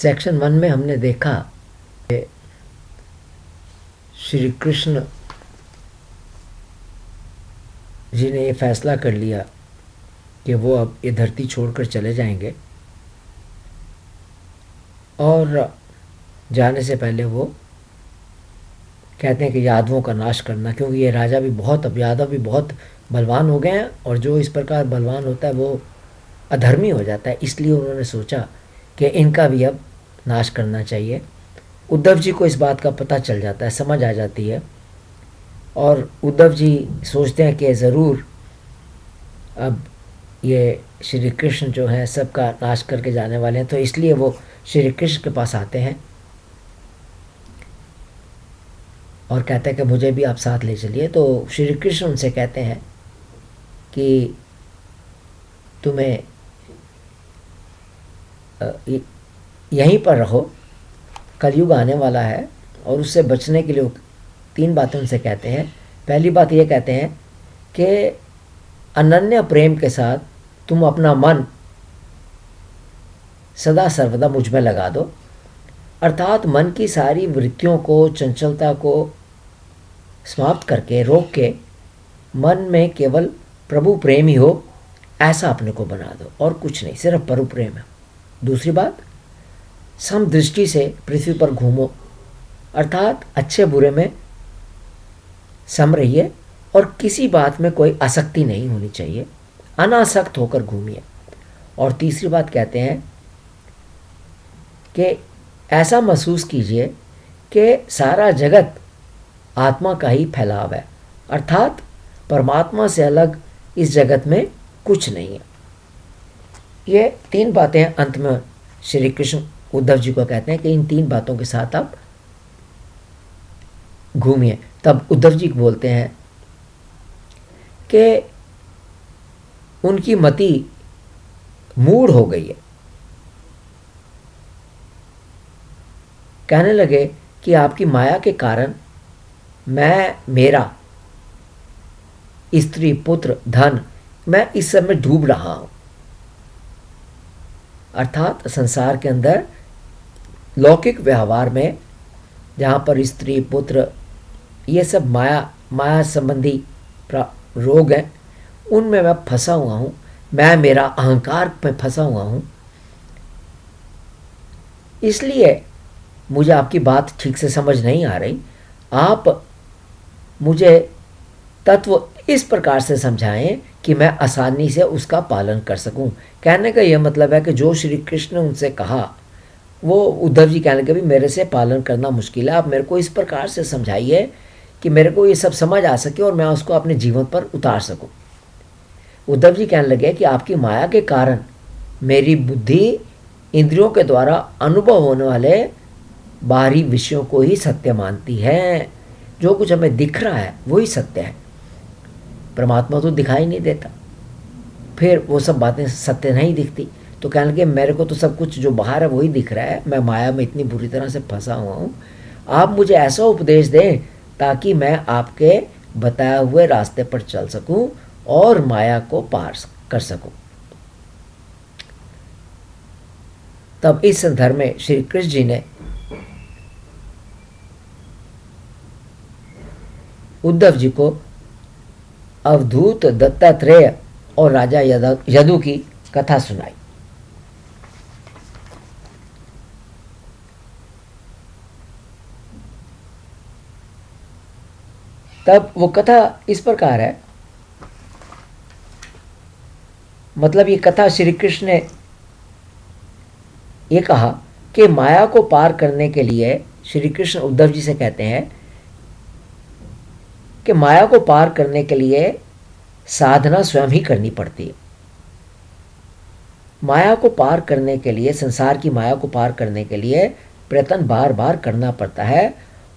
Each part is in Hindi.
सेक्शन 1 में हमने देखा कि श्री कृष्ण जी ने ये फैसला कर लिया कि वो अब ये धरती छोड़कर चले जाएंगे और जाने से पहले वो कहते हैं कि यादवों का नाश करना, क्योंकि ये राजा भी बहुत, अब यादव भी बहुत बलवान हो गए हैं और जो इस प्रकार बलवान होता है वो अधर्मी हो जाता है। इसलिए उन्होंने सोचा कि इनका भी अब नाश करना चाहिए। उद्धव जी को इस बात का पता चल जाता है, समझ आ जाती है और उद्धव जी सोचते हैं कि ज़रूर अब ये श्री कृष्ण जो हैं सबका नाश करके जाने वाले हैं, तो इसलिए वो श्री कृष्ण के पास आते हैं और कहते हैं कि मुझे भी आप साथ ले चलिए। तो श्री कृष्ण उनसे कहते हैं कि तुम्हें यहीं पर रहो, कलयुग आने वाला है और उससे बचने के लिए 3 बातें उनसे कहते हैं। पहली बात ये कहते हैं कि अनन्य प्रेम के साथ तुम अपना मन सदा सर्वदा मुझ में लगा दो, अर्थात मन की सारी वृत्तियों को, चंचलता को समाप्त करके, रोक के मन में केवल प्रभु प्रेम ही हो ऐसा अपने को बना दो और कुछ नहीं, सिर्फ प्रभु प्रेम है। दूसरी बात, समदृष्टि से पृथ्वी पर घूमो, अर्थात अच्छे बुरे में सम रहिए और किसी बात में कोई आसक्ति नहीं होनी चाहिए, अनासक्त होकर घूमिए। और तीसरी बात कहते हैं कि ऐसा महसूस कीजिए कि सारा जगत आत्मा का ही फैलाव है, अर्थात परमात्मा से अलग इस जगत में कुछ नहीं है। ये 3 बातें अंत में श्री कृष्ण उद्धव जी को कहते हैं कि इन 3 बातों के साथ आप घूमिए। तब उद्धव जी बोलते हैं कि उनकी मति मूढ़ हो गई है। कहने लगे कि आपकी माया के कारण मैं, मेरा स्त्री, पुत्र, धन, मैं इस सब में डूब रहा हूं। अर्थात संसार के अंदर लौकिक व्यवहार में जहाँ पर स्त्री, पुत्र, ये सब माया संबंधी रोग हैं, उनमें मैं फंसा हुआ हूँ। मैं, मेरा अहंकार में फंसा हुआ हूँ। इसलिए मुझे आपकी बात ठीक से समझ नहीं आ रही। आप मुझे तत्व इस प्रकार से समझाएं कि मैं आसानी से उसका पालन कर सकूं। कहने का यह मतलब है कि जो श्री कृष्ण ने उनसे कहा वो उद्धव जी कहने के भी मेरे से पालन करना मुश्किल है। आप मेरे को इस प्रकार से समझाइए कि मेरे को ये सब समझ आ सके और मैं उसको अपने जीवन पर उतार सकूं। उद्धव जी कहने लगे कि आपकी माया के कारण मेरी बुद्धि इंद्रियों के द्वारा अनुभव होने वाले बाहरी विषयों को ही सत्य मानती है। जो कुछ हमें दिख रहा है वही सत्य है, परमात्मा तो दिखाई नहीं देता। फिर वो सब बातें सत्य नहीं दिखती, तो कहने लगे मेरे को तो सब कुछ जो बाहर है वही दिख रहा है, मैं माया में इतनी बुरी तरह से फंसा हुआ हूँ। आप मुझे ऐसा उपदेश दें ताकि मैं आपके बताए हुए रास्ते पर चल सकूं और माया को पार कर सकूं। तब इस संदर्भ में श्री कृष्ण जी ने उद्धव जी को अवधूत, दत्तात्रेय और राजा यदु की कथा सुनाई। तब वो कथा इस प्रकार है, मतलब ये कथा श्री कृष्ण ने ये कहा कि माया को पार करने के लिए श्री कृष्ण उद्धव जी से कहते हैं कि माया को पार करने के लिए साधना स्वयं ही करनी पड़ती है। माया को पार करने के लिए, संसार की माया को पार करने के लिए प्रयत्न बार बार करना पड़ता है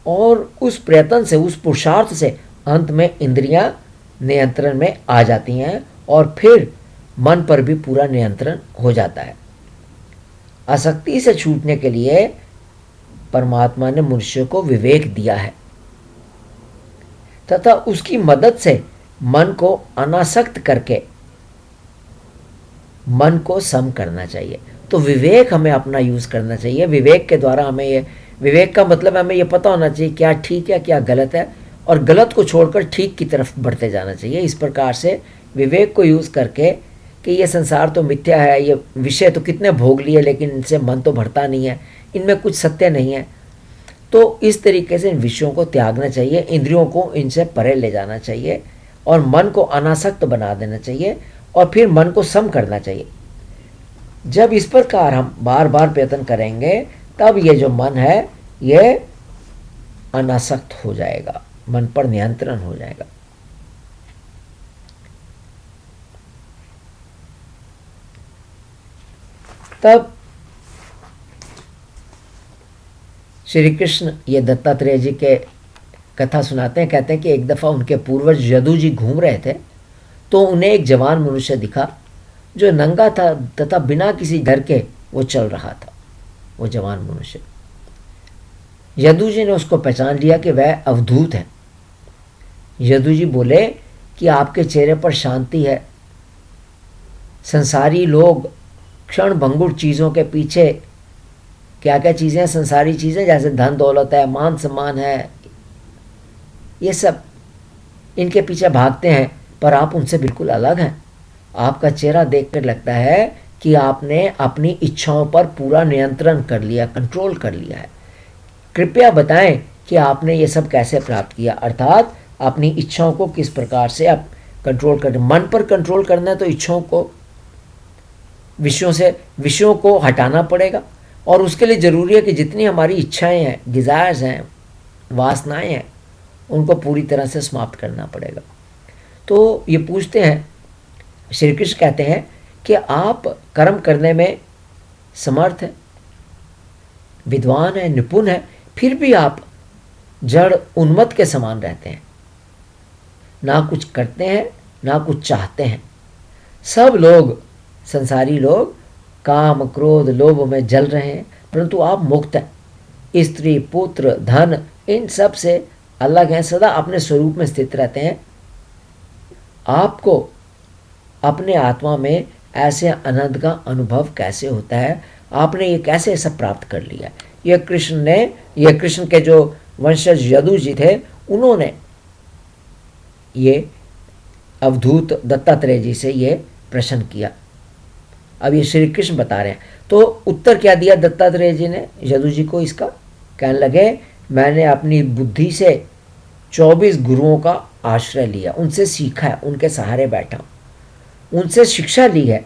और उस प्रयत्न से, उस पुरुषार्थ से अंत में इंद्रियां नियंत्रण में आ जाती हैं और फिर मन पर भी पूरा नियंत्रण हो जाता है। आसक्ति से छूटने के लिए परमात्मा ने मनुष्य को विवेक दिया है तथा उसकी मदद से मन को अनासक्त करके मन को सम करना चाहिए। तो विवेक हमें अपना यूज़ करना चाहिए। विवेक के द्वारा हमें ये, विवेक का मतलब हमें ये पता होना चाहिए क्या ठीक है क्या गलत है, और गलत को छोड़कर ठीक की तरफ बढ़ते जाना चाहिए। इस प्रकार से विवेक को यूज़ करके कि ये संसार तो मिथ्या है, ये विषय तो कितने भोग लिए लेकिन इनसे मन तो भरता नहीं है, इनमें कुछ सत्य नहीं है, तो इस तरीके से इन विषयों को त्यागना चाहिए, इंद्रियों को इनसे परे ले जाना चाहिए और मन को अनासक्त बना देना चाहिए और फिर मन को सम करना चाहिए। जब इस प्रकार हम बार बार प्रयत्न करेंगे तब ये जो मन है ये अनासक्त हो जाएगा, मन पर नियंत्रण हो जाएगा। तब श्री कृष्ण ये दत्तात्रेय जी के कथा सुनाते हैं, कहते हैं कि एक दफ़ा उनके पूर्वज यदु जी घूम रहे थे तो उन्हें एक जवान मनुष्य दिखा जो नंगा था तथा बिना किसी डर के वो चल रहा था। वो जवान मनुष्य, यदु जी ने उसको पहचान लिया कि वह अवधूत है। यदु जी बोले कि आपके चेहरे पर शांति है। संसारी लोग क्षण भंगुर चीज़ों के पीछे, क्या क्या चीज़ें हैं संसारी चीज़ें, जैसे धन दौलत है, मान सम्मान है, ये सब इनके पीछे भागते हैं, पर आप उनसे बिल्कुल अलग हैं। आपका चेहरा देखकर लगता है कि आपने अपनी इच्छाओं पर पूरा नियंत्रण कर लिया, कंट्रोल कर लिया है। कृपया बताएं कि आपने ये सब कैसे प्राप्त किया, अर्थात अपनी इच्छाओं को किस प्रकार से आप कंट्रोल कर, मन पर कंट्रोल करना है तो इच्छाओं को, विषयों को हटाना पड़ेगा और उसके लिए ज़रूरी है कि जितनी हमारी इच्छाएं हैं, डिज़ायर्स हैं, वासनाएं हैं, उनको पूरी तरह से समाप्त करना पड़ेगा। तो ये पूछते हैं, श्री कृष्ण कहते हैं कि आप कर्म करने में समर्थ हैं, विद्वान हैं, निपुण हैं, फिर भी आप जड़ उन्मत्त के समान रहते हैं, ना कुछ करते हैं ना कुछ चाहते हैं। सब लोग, संसारी लोग काम क्रोध लोभ में जल रहे हैं, परंतु आप मुक्त हैं। स्त्री पुत्र धन इन सब से अलग हैं, सदा अपने स्वरूप में स्थित रहते हैं। आपको अपने आत्मा में ऐसे आनंद का अनुभव कैसे होता है, आपने ये कैसे सब प्राप्त कर लिया। ये कृष्ण के जो वंशज यदु जी थे उन्होंने ये अवधूत दत्तात्रेय जी से ये प्रश्न किया। अब ये श्री कृष्ण बता रहे हैं, तो उत्तर क्या दिया दत्तात्रेय जी ने यदु जी को इसका, कहने लगे मैंने अपनी बुद्धि से 24 गुरुओं का आश्रय लिया, उनसे सीखा है, उनके सहारे बैठा हूँ, उनसे शिक्षा ली है।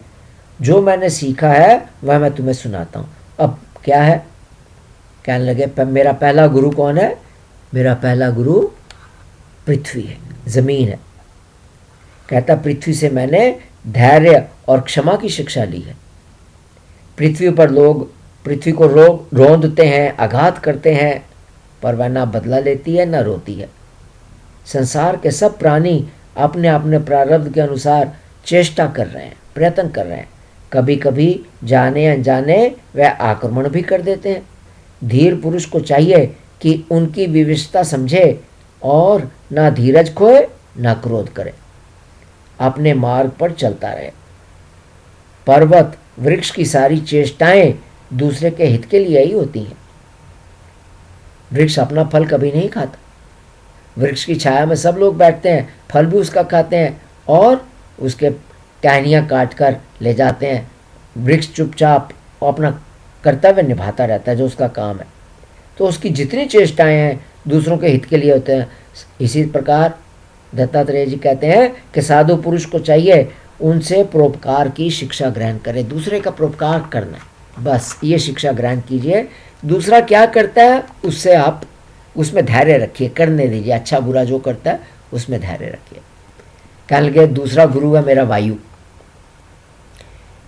जो मैंने सीखा है वह मैं तुम्हें सुनाता हूँ। अब क्या है, कहने लगे मेरा पहला गुरु कौन है, मेरा पहला गुरु पृथ्वी है, ज़मीन है। कहता पृथ्वी से मैंने धैर्य और क्षमा की शिक्षा ली है। पृथ्वी पर लोग पृथ्वी को रौंदते हैं, आघात करते हैं, पर वह ना बदला लेती है ना रोती है। संसार के सब प्राणी अपने अपने प्रारब्ध के अनुसार चेष्टा कर रहे हैं, प्रयत्न कर रहे हैं। कभी कभी जाने अनजाने वह आक्रमण भी कर देते हैं। धीर पुरुष को चाहिए कि उनकी विविधता समझे और ना धीरज खोए ना क्रोध करे, अपने मार्ग पर चलता रहे। पर्वत वृक्ष की सारी चेष्टाएं दूसरे के हित के लिए ही होती हैं। वृक्ष अपना फल कभी नहीं खाता। वृक्ष की छाया में सब लोग बैठते हैं, फल भी उसका खाते हैं और उसके टहनियाँ काट कर ले जाते हैं। वृक्ष चुपचाप अपना कर्तव्य निभाता रहता है जो उसका काम है। तो उसकी जितनी चेष्टाएं हैं दूसरों के हित के लिए होते हैं। इसी प्रकार दत्तात्रेय जी कहते हैं कि साधु पुरुष को चाहिए उनसे परोपकार की शिक्षा ग्रहण करें, दूसरे का परोपकार करना, बस ये शिक्षा ग्रहण कीजिए। दूसरा क्या करता है उससे आप उसमें धैर्य रखिए, करने दीजिए, अच्छा बुरा जो करता है उसमें धैर्य रखिए। कहने लगे दूसरा गुरु है मेरा वायु।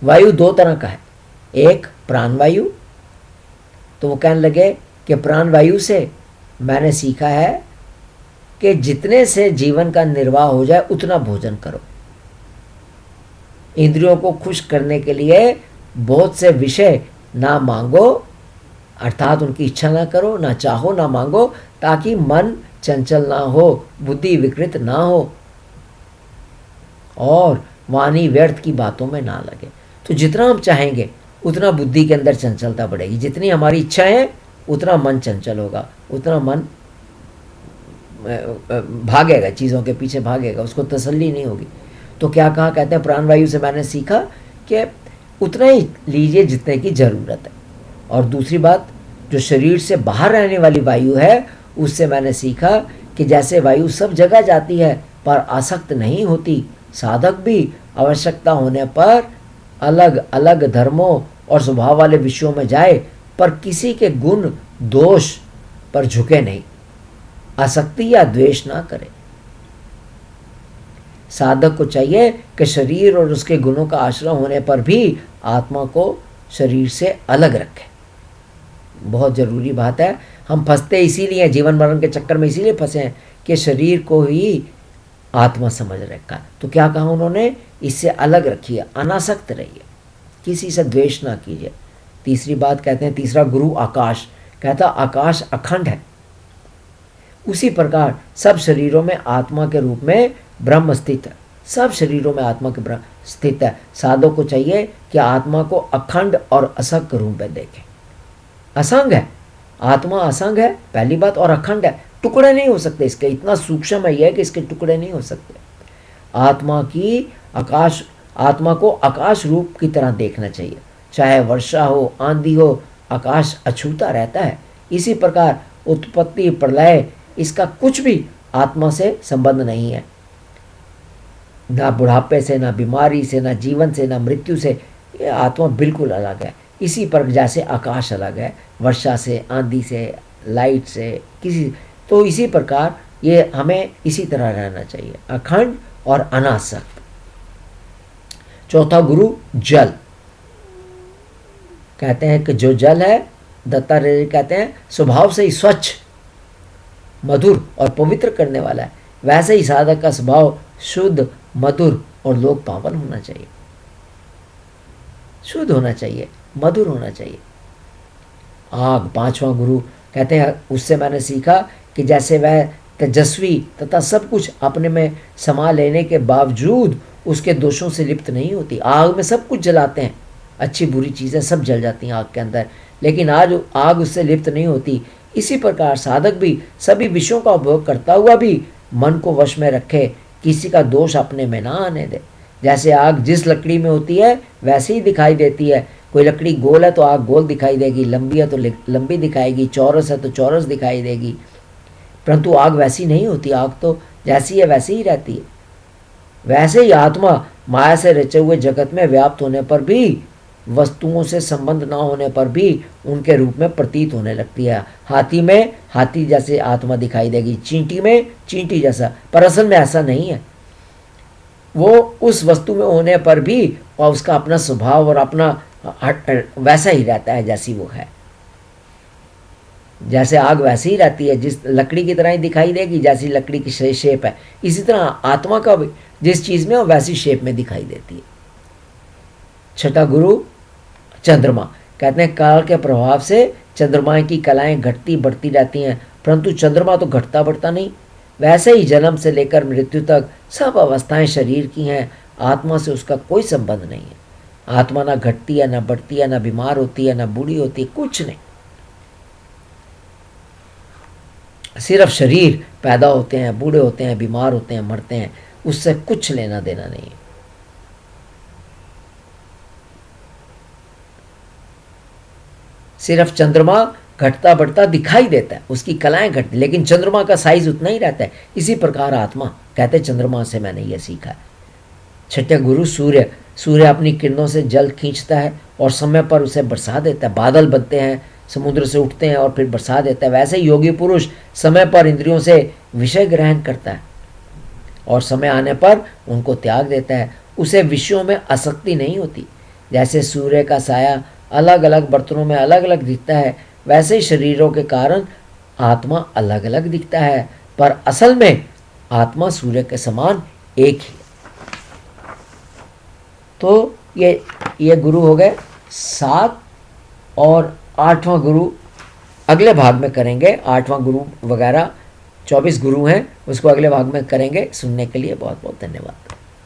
वायु दो तरह का है, एक प्राण वायु। तो वो कहने लगे कि प्राण वायु से मैंने सीखा है कि जितने से जीवन का निर्वाह हो जाए उतना भोजन करो। इंद्रियों को खुश करने के लिए बहुत से विषय ना मांगो, अर्थात उनकी इच्छा ना करो, ना चाहो, ना मांगो, ताकि मन चंचल ना हो, बुद्धि विकृत ना हो और वाणी व्यर्थ की बातों में ना लगे। तो जितना हम चाहेंगे उतना बुद्धि के अंदर चंचलता बढ़ेगी। जितनी हमारी इच्छा है उतना मन चंचल होगा, उतना मन भागेगा, चीज़ों के पीछे भागेगा, उसको तसल्ली नहीं होगी। तो क्या कहा, कहते हैं प्राणवायु से मैंने सीखा कि उतना ही लीजिए जितने की ज़रूरत है। और दूसरी बात, जो शरीर से बाहर रहने वाली वायु है उससे मैंने सीखा कि जैसे वायु सब जगह जाती है पर आसक्त नहीं होती, साधक भी आवश्यकता होने पर अलग अलग धर्मों और स्वभाव वाले विषयों में जाए पर किसी के गुण दोष पर झुके नहीं, आसक्ति या द्वेष ना करे। साधक को चाहिए कि शरीर और उसके गुणों का आश्रय होने पर भी आत्मा को शरीर से अलग रखे। बहुत ज़रूरी बात है। हम फंसते इसीलिए, जीवन मरण के चक्कर में इसीलिए फंसे हैं कि शरीर को ही आत्मा समझ रखा। तो क्या कहा उन्होंने, इससे अलग रखिए, अनासक्त रहिए, किसी से द्वेष ना कीजिए। तीसरी बात कहते हैं, तीसरा गुरु आकाश, कहता आकाश अखंड है, उसी प्रकार सब शरीरों में आत्मा के रूप में ब्रह्म स्थित है। सब शरीरों में आत्मा के ब्रह्म स्थित है। साधक को चाहिए कि आत्मा को अखंड और असंग रूप में देखें। असंग है आत्मा, असंग है पहली बात, और अखंड है, टुकड़े नहीं हो सकते इसके, इतना सूक्ष्म है यह कि इसके टुकड़े नहीं हो सकते। आत्मा को आकाश रूप की तरह देखना चाहिए। चाहे वर्षा हो, आंधी हो, आकाश अछूता रहता है। इसी प्रकार उत्पत्ति प्रलय, इसका कुछ भी आत्मा से संबंध नहीं है, ना बुढ़ापे से, ना बीमारी से, ना जीवन से, ना मृत्यु से। ये आत्मा बिल्कुल अलग है। इसी पर जैसे आकाश अलग है वर्षा से, आंधी से, लाइट से, किसी, तो इसी प्रकार ये हमें इसी तरह रहना चाहिए, अखंड और अनासक्त। चौथा गुरु जल, कहते हैं कि जो जल है, दत्तात्रेय कहते हैं स्वभाव से ही स्वच्छ, मधुर और पवित्र करने वाला है। वैसे ही साधक का स्वभाव शुद्ध, मधुर और लोक पावन होना चाहिए। शुद्ध होना चाहिए, मधुर होना चाहिए। आग, पांचवा गुरु, कहते हैं उससे मैंने सीखा कि जैसे वह तेजस्वी तथा सब कुछ अपने में समा लेने के बावजूद उसके दोषों से लिप्त नहीं होती। आग में सब कुछ जलाते हैं, अच्छी बुरी चीज़ें सब जल जाती हैं आग के अंदर, लेकिन आज आग उससे लिप्त नहीं होती। इसी प्रकार साधक भी सभी विषयों का उपभोग करता हुआ भी मन को वश में रखे, किसी का दोष अपने में ना आने दे। जैसे आग जिस लकड़ी में होती है वैसे ही दिखाई देती है। कोई लकड़ी गोल है तो आग गोल दिखाई देगी, लंबी है तो लंबी दिखाएगी, चौरस है तो चौरस दिखाई देगी, परंतु आग वैसी नहीं होती। आग तो जैसी है वैसी ही रहती है। वैसे ही आत्मा माया से रचे हुए जगत में व्याप्त होने पर भी, वस्तुओं से संबंध ना होने पर भी उनके रूप में प्रतीत होने लगती है। हाथी में हाथी जैसे आत्मा दिखाई देगी, चींटी में चींटी जैसा, पर असल में ऐसा नहीं है। वो उस वस्तु में होने पर भी और उसका अपना स्वभाव और अपना वैसा ही रहता है जैसी वो है। जैसे आग वैसी ही रहती है, जिस लकड़ी की तरह ही दिखाई देगी जैसी लकड़ी की शेप है। इसी तरह आत्मा का भी जिस चीज़ में हो वैसी शेप में दिखाई देती है। छठा गुरु चंद्रमा, कहते हैं काल के प्रभाव से चंद्रमा की कलाएं घटती बढ़ती रहती हैं, परंतु चंद्रमा तो घटता बढ़ता नहीं। वैसे ही जन्म से लेकर मृत्यु तक सब अवस्थाएं शरीर की हैं, आत्मा से उसका कोई संबंध नहीं है। आत्मा ना घटती है, ना बढ़ती है, ना बीमार होती है, ना बूढ़ी होती है, कुछ नहीं। सिर्फ शरीर पैदा होते हैं, बूढ़े होते हैं, बीमार होते हैं, मरते हैं, उससे कुछ लेना देना नहीं है। सिर्फ चंद्रमा घटता बढ़ता दिखाई देता है, उसकी कलाएं घटती, लेकिन चंद्रमा का साइज उतना ही रहता है। इसी प्रकार आत्मा, कहते चंद्रमा से मैंने यह सीखा है। छठे गुरु सूर्य, सूर्य अपनी किरणों से जल खींचता है और समय पर उसे बरसा देता है। बादल बनते हैं, समुद्र से उठते हैं और फिर बरसा देता है। वैसे ही योगी पुरुष समय पर इंद्रियों से विषय ग्रहण करता है और समय आने पर उनको त्याग देता है। उसे विषयों में आसक्ति नहीं होती। जैसे सूर्य का साया अलग अलग बर्तनों में अलग अलग दिखता है, वैसे ही शरीरों के कारण आत्मा अलग अलग दिखता है, पर असल में आत्मा सूर्य के समान एक ही। तो ये गुरु हो गए 7, और 8वां गुरु अगले भाग में करेंगे। 8वां गुरु वगैरह 24 गुरु हैं, उसको अगले भाग में करेंगे। सुनने के लिए बहुत बहुत धन्यवाद।